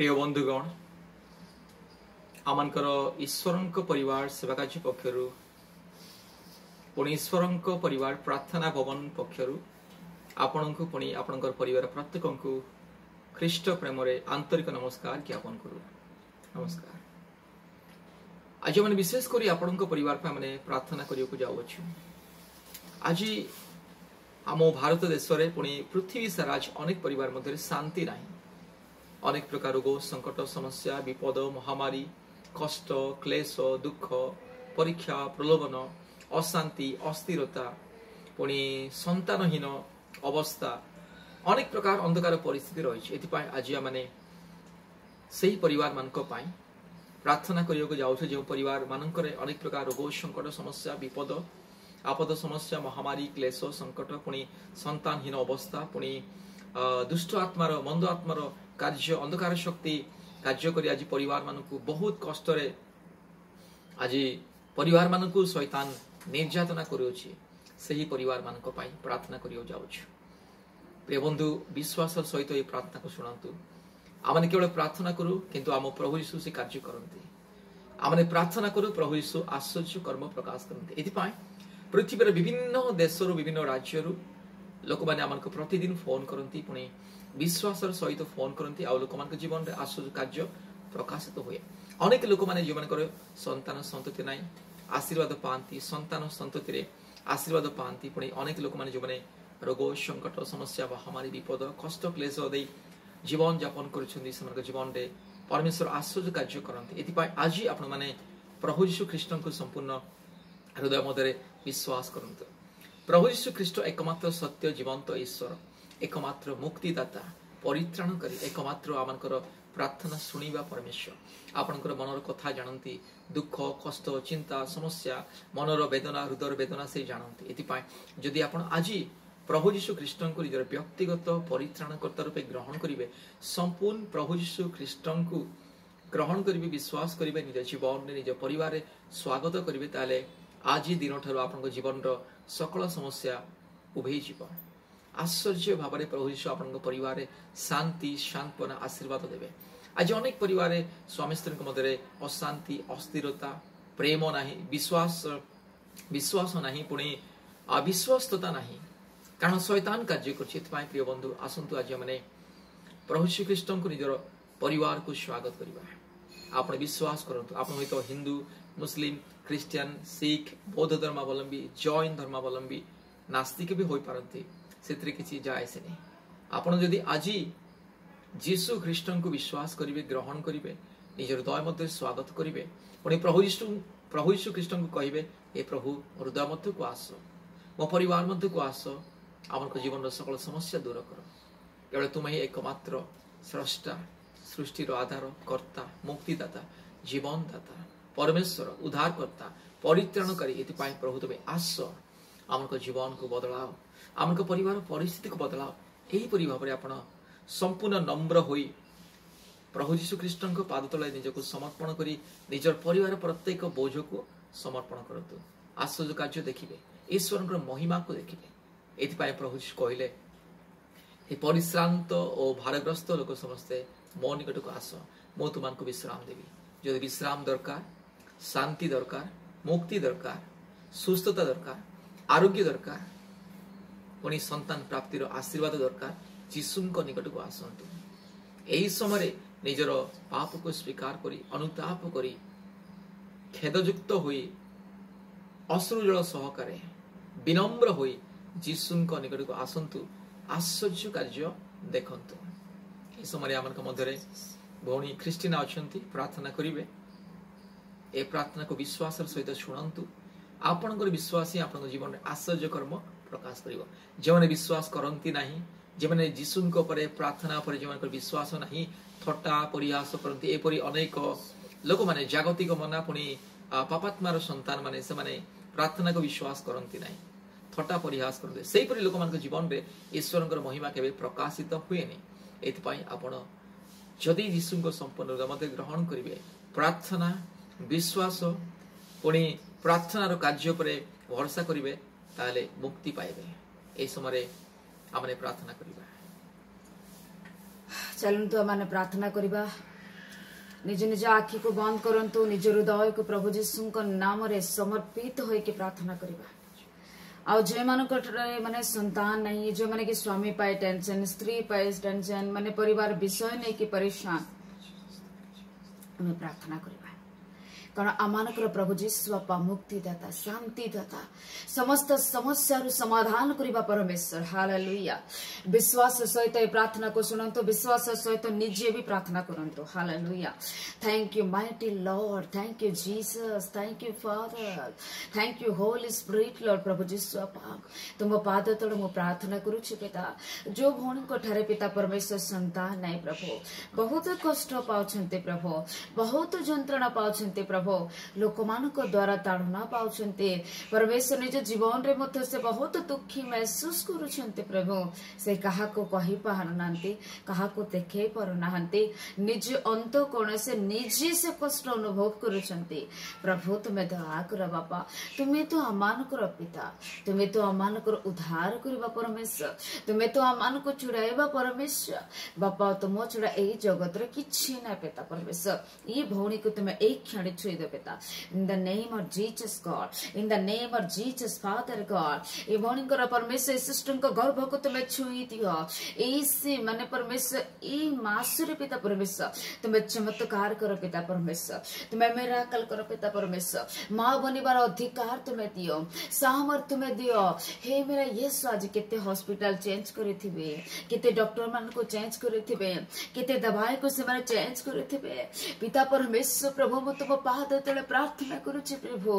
प्रिय बंधुगण आमनकर ईश्वर परिवार सेवा कार्य पक्षरु पुणी ईश्वर परिवार प्रार्थना भवन पक्षरु आपण को पुणी आपणकर परिवार प्रत्येक को ख्रीष्ट प्रेम आंतरिक नमस्कार ज्ञापन करू। नमस्कार। आज मैंने विशेषकर आपण परिवार पर मैंने प्रार्थना करने जाऊँ। आज आम भारत देश में पुणी पृथ्वी सारा अनेक परिवार मध्य शांति ना, अनेक प्रकार रोग संकट समस्या विपद महामारी कष्ट क्लेश दुख परीक्षा प्रलोभन अशांति अस्थिरता पुणी संतानहीन अवस्था अनेक प्रकार अंधकार परिस्थिति रही। एथिपाई आज माने सही परिवार मानक पाई प्रार्थना करने जाऊँ। जो परिवार मानक अनेक प्रकार रोग संकट समस्या विपद आपद समस्या महामारी क्लेश संकट पुणी संतानहीन अवस्था पुणी दुष्ट आत्मार मंद आत्मार कार्य अंधकार शक्ति कार्य करी आज परिवार मानकु बहुत कष्ट रे आज परिवार मानकु शैतान निर्यातना करूछि। सही परिवार मानक पाई प्रार्थना करियो जाउछु। प्रिय बंधु विश्वास सहित ये प्रार्थना को शुणु। आमने केवल प्रार्थना करू किंतु आम प्रभु यीशु से कार्य करते। आमने प्रार्थना करू प्रभु यीशु आश्चर्य कर्म प्रकाश करते। एथिपाई पृथ्वीर विभिन्न देशरू विभिन्न राज्यरू लोक मैंने आम प्रतिदिन फोन करती पुणी विश्वास सहित फोन करती आ लोक मान जीवन में आश्चर्य कार्य प्रकाशित हुए। अनेक लोक मैंने जो मान संतान संतति ना आशीर्वाद पाती संतान संतति आशीर्वाद पाती पुणी अनेक लोक मैंने जो मैंने रोग संकट समस्या महामारी विपद कष्ट क्लेश दे जीवन यापन कर जीवन में परमेश्वर आश्चर्य कार्य करते। एथिपाई आज आपण मैंने प्रभु यीशु ख्रीष्ट को संपूर्ण हृदय मध्य विश्वास करते। प्रभु यीशु ख्रीष्ट एकमात्र सत्य जीवंत ईश्वर एकमात्र मुक्तिदाता परित्राणकारी एकमात्र आमनकर प्रार्थना शुणिबा परमेश्वर आपनकर मनर कथा जानती दुख कष्ट चिंता समस्या मनर वेदना हृदय वेदना से जानती। एथिपाई जदि आपण आज प्रभु यीशु ख्रीष्ट को निजर व्यक्तिगत परित्राणकर्ता रूपे ग्रहण करेंगे संपूर्ण प्रभु यीशु ख्रीष्ट को ग्रहण करेंगे विश्वास करेंगे निज जीवन में निज परिवार स्वागत करेंगे ताले आज दिन ठार आप जीवन सकल समस्या उभे जीव। आश्चर्य भाव में प्रभु यीशु आप परिवार शांति सांत्वना आशीर्वाद देवे। आज अनेक परिवार स्वामी स्त्री मध्य अशांति अस्थिरता प्रेम ना विश्वास ना पुणी अविश्वस्तता ना कारण शैतान कार्य कर। प्रिय बंधु आसतु आज मैंने प्रभु यीशु ख्रीष्ट को निजर परिवार को स्वागत करवा। आप विश्वास करतु आप तो हिंदू मुस्लिम क्रिश्चियन सिख बौद्ध धर्मावलंबी जैन धर्मावलंबी नास्तिक भी हो पारती से किसी जाए से नहीं। आपड़ जदि आज जीशु ख्रीष्ट को विश्वास करेंगे ग्रहण करेंगे निजर हृदय मध्य स्वागत करेंगे पुणी प्रभु यीशु ख्रीष्ट को कहे हे प्रभु हृदय मध्य को आस मो परिवार मध्य को आस आम जीवन सकल समस्या दूर कर केवल तुम्हें ही एकमात्र स्रष्टा सृष्टिर आधार कर्ता मुक्तिदाता जीवनदाता परमेश्वर उद्धारकर्ता परित्राणकारी। एथिपाई प्रभु तुम्हें आस आम जीवन को बदलाओ आम परिवार परिस्थिति को बदलाओ। यहीपरि भाव में आपण संपूर्ण नम्र होई प्रभु यीशु ख्रीष्ट पाद तले निजको समर्पण करी निजर परिवार प्रत्येक बोझ को समर्पण करतु। आश्चर्य कार्य देखिए ईश्वर महिमा को देखिए। एथिपाई प्रभु यीशु कहले हे परिश्रांत और भारग्रस्त लोक समस्ते मो निकट को आस मो तुमको विश्राम देवी। जो विश्राम दरकार शांति दरकार मुक्ति दरकार सुस्थता दरकार आरोग्य दरकार पुणी संतान प्राप्तिर आशीर्वाद दरकार जीशु निकट को आसतु। यही समय निजर पाप को स्वीकार करी अनुताप करी खेदयुक्त हुई अश्रुजल सहकारे विनम्र हुई जीशु निकट को आसतु आश्चर्य कार्य देखंतु। यह समय आम मध्य भौणी ख्रीस्टिना अच्छा प्रार्थना करेंगे ए प्रार्थना को विश्वास सहित शुणु। आपणकर विश्वास ही आप जीवन में आश्चर्य कर्म प्रकाश कर। जो मैंने विश्वास करती ना जो मैंने जीशु प्रार्थना पर जो विश्वास ना थट्टा परिहास करती एपरी अनेक लोक मैंने जागतिक मना पुणी पापात्मार संतान माने से माने प्रार्थना को विश्वास करती ना थट्टा परिहास करते सेपरी लोक मान जीवन में ईश्वर महिमा केवे प्रकाशित हुए नहीं। एथिपाई आपण जदि जीशु को संपूर्ण हृदय ग्रहण करेंगे प्रार्थना विश्वास पुणी प्रार्थनार कार्य पर भरोसा करेंगे ताले मुक्ति पाइबे। ए समय आमने प्रार्थना करिबा। चलन्तु आमने प्रार्थना करिबा। निज निज आखि को बंद करंतु निज हृदय को प्रभु जीशु नाम रे समर्पित होइके प्रार्थना करिबा आउ जे माने संतान नहीं जो माने कि स्वामी पाए टेंशन स्त्री पाए टेंशन माने परिवार विषय नहीं कि परेशान हमें प्रार्थना करिबा कारण आमानकर प्रभु जीशु बापा मुक्तिदाता शांतिदाता समस्त समस्या समाधान करिबा परमेश्वर हालेलुया विश्वास सहित प्रार्थना को सुनंतु विश्वास सहित निजे भी प्रार्थना करंतु hallelujah thank you mighty lord thank you Jesus thank you father thank you holy spirit lord प्रभु जीशु बापा तुम पाद तले मु प्रार्थना करूछि पिता जो भौणी को ठारे पिता परमेश्वर संतान नहीं प्रभु बहुत कष्ट पाउछन्ते प्रभु बहुत जंत्रणा पाउछन्ते प्रभु लोक मान द्वारा ताड़ना पाउछन्ते परमेश्वर निज जीवन रे मध्य से बहुत दुखी महसूस करुछन्ते प्रभु से कहा को कहि पारनांती कहा को देखे पारनांती निज अंत कोण से निजे से कष्ट अनुभव करुछन्ते प्रभु तुम्हें दया कर बापा तुम्हें तो अमान कर पिता तुम्हें तो अमान कर उद्धार करबा परमेश्वर तुम्हें तो अमान को छुड़ाइबा परमेश्वर बापा तुम छुड़ा एई जगत रे किछि ना पिता परमेश्वर ये भौणी को तुम्हें एक क्षण छुई दो पिता in the name of Jesus God in the name of Jesus father God ये भौणी को परमेश्वर सिस्टम को गर्भ को तुम्हें छुई दियो ऐसे माने परमेश्वर ई मासुर पिता परमेश्वर तुम्हें चमत्कार करो पिता परमेश्वर तुम्हें मिराकल करो पिता परमेश्वर मां बनिबार अधिकार तुम्हें दियो सामर्थ तुम्हें दियो हे मेरा यीशु आज केते हॉस्पिटल चेंज करिथिबे केते डॉक्टर मान को चेंज करिथिबे केते दवाई को से माने चेंज करिथिबे पिता परमेश्वर प्रभु मो तुम पाद तले प्रार्थना करूछि प्रभु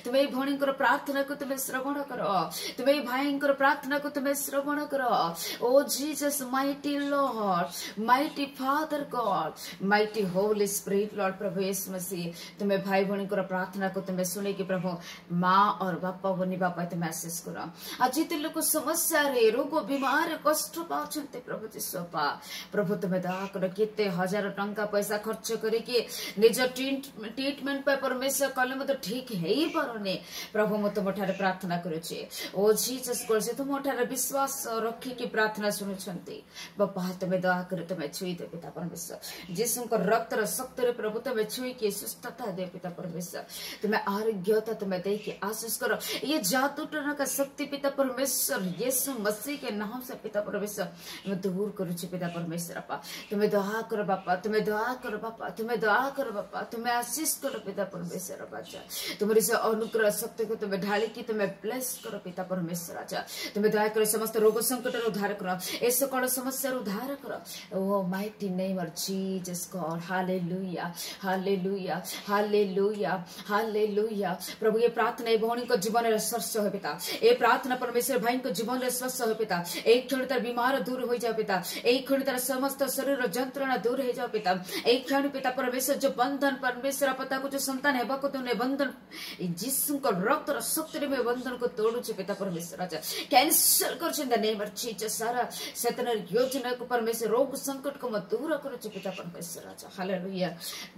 तुम्हें भौणी को प्रार्थना को तुम्हें श्रवण करो तुम्हें भाई को प्रार्थना को तुम्हें श्रवण करो ओ Jesus mighty lord mighty father god mighty holy spirit lord प्रभु यीशु मसीह तुम्हें भाई भौणी को प्रार्थना को तुम्हें सुने कि प्रभु माँ और बापा बनी बापा तुम्हें आशीष करो आज जिते लोग समस्या रे रोग बीमार कष्ट पाउछन्ते प्रभु जीशु बापा प्रभु तुम्हें दया कर केते हजार टंका पैसा खर्च करिके निज ट्रीटमेंट पे परमेश्वर कले मत ठीक हेई परने प्रभु म तुम ठारे प्रार्थना करूछि ओ जीसस कोसे तुम ठारे विश्वास रखी कि प्रार्थना सुनुछन्ते बापा तुम्हें दया कर तुम्हें छुई दे पिता परमेश्वर यीशु को रक्त र शक्ति रे प्रभु तुम्हें छुई के सुस्थता दे पिता परमेश्वर तुम्हें आरोग्यता तुम्हें दे के आशीष करो ये जादू टोना का शक्ति पिता परमेश्वर यीशु मसीह के नाम से पिता परमेश्वर मैं दूर करूछि पिता परमेश्वर बापा तुम्हें दया करो बापा तुम्हें दया करो बापा तुम्हें दया करो बापा तुम्हें आशीष करो पिता परमेश्वर बाचा तुम्हारी से अनुग्रह शक्ति को तुम्हें ढाली की तुम्हें ब्लेस करो पिता परमेश्वर आचा तुम्हें दया करो समस्त रोग संकट उद्धार करो ए सकल समस्या उद्धार करो ओ mighty name of Jesus god hallelujah hallelujah hallelujah hallelujah प्रभु ये प्रार्थना ए भौणी को जीवन रे स्वस्थ हो पिता ए प्रार्थना परमेश्वर भाई को जीवन रे स्वस्थ हो पिता एक क्षण तार बीमार दूर हो जाओ पिता एक क्षण तार समस्त शरीर जंत्रणा दूर हो जाओ पिता एक क्षण पिता परमेश्वर जो बंधन परमेश्वर पता को जो संतान हेबा को तुने बंधन यीशु को रक्त र शक्ति में बंधन को तोड़ू छे पिता परमेश्वर आज कैंसल कर छे in the name of Jesus सारा शैतान योजना को परमेश्वर रोग संकट को मत दूर करू छे पिता परमेश्वर आज हालेलुया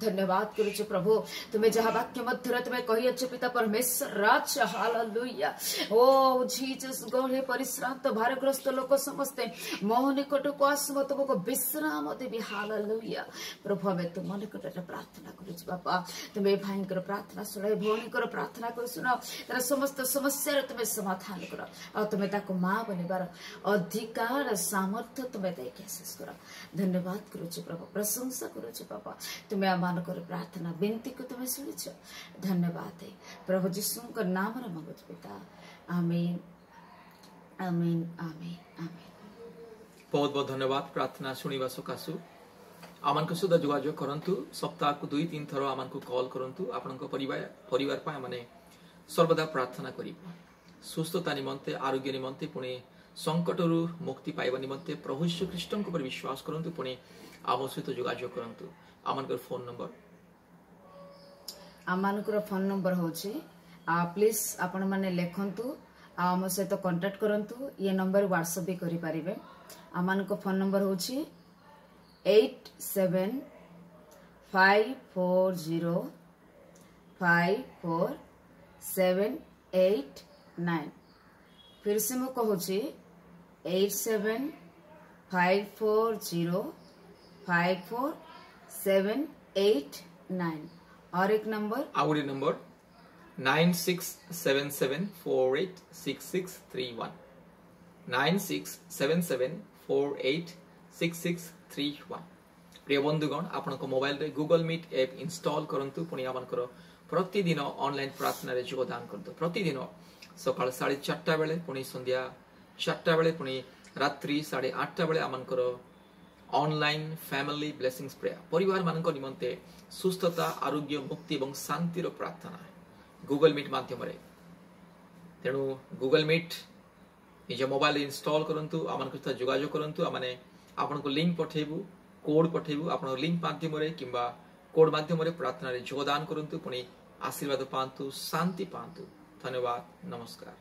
धन्यवाद करू छे प्रभु तुम्हें जहां वाक्य मध्य तुम्हें कहि छे पिता परमेश्वर राज हालेलुया ओ जीसस गॉड हे परिश्रांत भारग्रस्त लोक समस्ते मोह निकट को आसम तुमको विश्राम देवी हालेलुया प्रभु हमें तुम निकट प्रार्थना करू छे बापा तुम्हें भाई कर प्रार्थना सुनाई भौणी कर प्रार्थना कर सुनाओ तेरा समस्त समस्या तुम्हें समाधान करो और तुम्हें ताको मां बनिबार अधिकार सामर्थ्य तुम्हें देके आशीष करो धन्यवाद करू छे प्रभु प्रशंसा करू छे बापा तुम्हें अमान कर प्रार्थना विनती को तुम्हें सुनिछ धन्यवाद है प्रभु यीशु का नाम रे मांगुछ पिता आमीन आमीन आमीन आमीन बहुत बहुत धन्यवाद प्रार्थना सुनिबा सकासु आमान को सुधा जोगाजोग करंतु सप्ताह को 2-3 थरो आमान को कॉल करंतु आपन को परिवार पाए माने सर्वदा प्रार्थना करिबो सुस्थता निमंते आरोग्य निमंते पुणे संकटरु मुक्ति पाइबा निमंते प्रभु यीशु ख्रीष्टन को पर विश्वास करंतु पुणे आम सहित जोगाजोग करंतु आमान को फोन नंबर आमान को फोन नंबर होची प्लीज आपण माने लेखंतु आम सहित कांटेक्ट करंतु ये नंबर व्हाट्सएप भी करि परिबे आमान को फोन नंबर होची 8754054789 फिर से मु कहूची 8754054789 489 और एक नंबर आउरी नंबर 9677486631 9677486631 प्रिय बंधुगण आपण मोबाइल रे गूगल मीट ऐप इंस्टॉल करंतु पुणी आमनकर प्रतिदिन ऑनलाइन प्रार्थना रे योगदान करंतु प्रतिदिन सकाळ 4:30 बेले पुणी संध्या 4टा बेले पुणी रात्रि 8:30 बेले Amonkar online family blessings prayer परिवार मान निमंते सुस्थता आरोग्य मुक्ति और शांतिर प्रार्थना गूगल मीट माध्यम तेणु गूगल मीट निज मोबाइल इंस्टॉल करंतु आमन सहित जोगाजोग करंतु आमने आपन को लिंक पठेबु कोड पठेबु आपन लिंक माध्यम किंबा कोड माध्यम प्रार्थना रे योगदान करंतु पुणी आशीर्वाद पांतु शांति पांतु धन्यवाद नमस्कार।